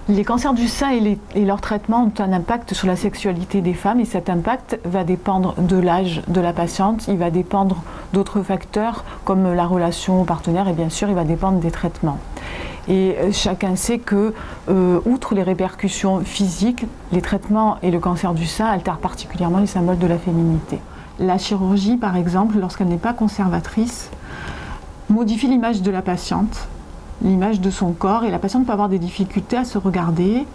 Les cancers du sein et leur traitement ont un impact sur la sexualité des femmes et cet impact va dépendre de l'âge de la patiente, il va dépendre d'autres facteurs comme la relation au partenaire et bien sûr il va dépendre des traitements. Et chacun sait que, outre les répercussions physiques, les traitements et le cancer du sein altèrent particulièrement les symboles de la féminité. La chirurgie par exemple, lorsqu'elle n'est pas conservatrice, modifie l'image de la patiente, l'image de son corps et la patiente peut avoir des difficultés à se regarder.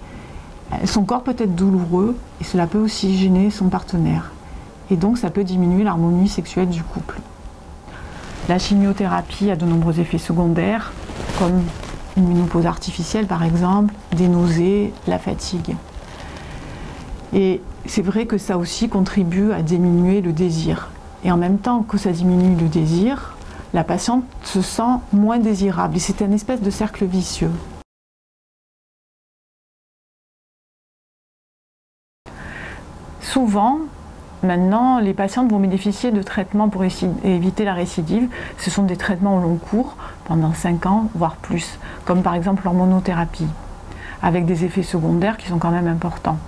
Son corps peut être douloureux et cela peut aussi gêner son partenaire. Et donc ça peut diminuer l'harmonie sexuelle du couple. La chimiothérapie a de nombreux effets secondaires comme une ménopause artificielle par exemple, des nausées, la fatigue. Et c'est vrai que ça aussi contribue à diminuer le désir. Et en même temps que ça diminue le désir, la patiente se sent moins désirable et c'est un espèce de cercle vicieux. Souvent, maintenant, les patientes vont bénéficier de traitements pour éviter la récidive. Ce sont des traitements au long cours, pendant 5 ans, voire plus, comme par exemple l'hormonothérapie, avec des effets secondaires qui sont quand même importants.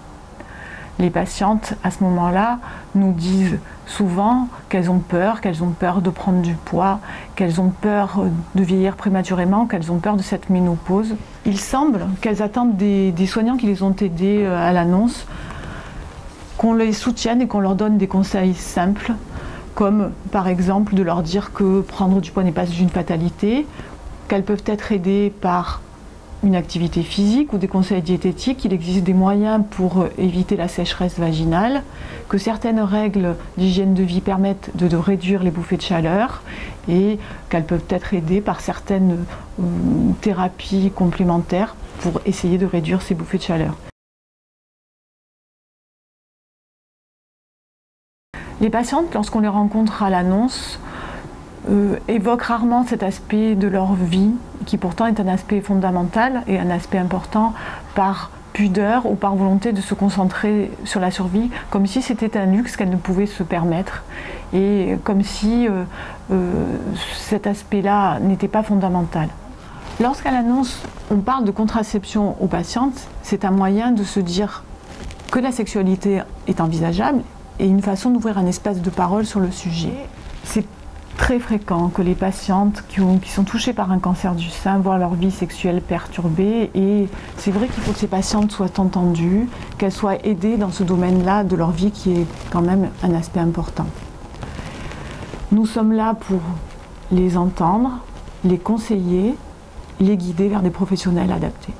Les patientes, à ce moment-là, nous disent souvent qu'elles ont peur de prendre du poids, qu'elles ont peur de vieillir prématurément, qu'elles ont peur de cette ménopause. Il semble qu'elles attendent des soignants qui les ont aidées à l'annonce, qu'on les soutienne et qu'on leur donne des conseils simples, comme par exemple de leur dire que prendre du poids n'est pas une fatalité, qu'elles peuvent être aidées par une activité physique ou des conseils diététiques, il existe des moyens pour éviter la sécheresse vaginale, que certaines règles d'hygiène de vie permettent de réduire les bouffées de chaleur et qu'elles peuvent être aidées par certaines thérapies complémentaires pour essayer de réduire ces bouffées de chaleur. Les patientes, lorsqu'on les rencontre à l'annonce, évoquent rarement cet aspect de leur vie, qui pourtant est un aspect fondamental et un aspect important par pudeur ou par volonté de se concentrer sur la survie, comme si c'était un luxe qu'elles ne pouvaient se permettre et comme si cet aspect-là n'était pas fondamental. Lorsqu'à l'annonce, on parle de contraception aux patientes, c'est un moyen de se dire que la sexualité est envisageable et une façon d'ouvrir un espace de parole sur le sujet. C'est très fréquent que les patientes qui sont touchées par un cancer du sein voient leur vie sexuelle perturbée et c'est vrai qu'il faut que ces patientes soient entendues, qu'elles soient aidées dans ce domaine-là de leur vie qui est quand même un aspect important. Nous sommes là pour les entendre, les conseiller, les guider vers des professionnels adaptés.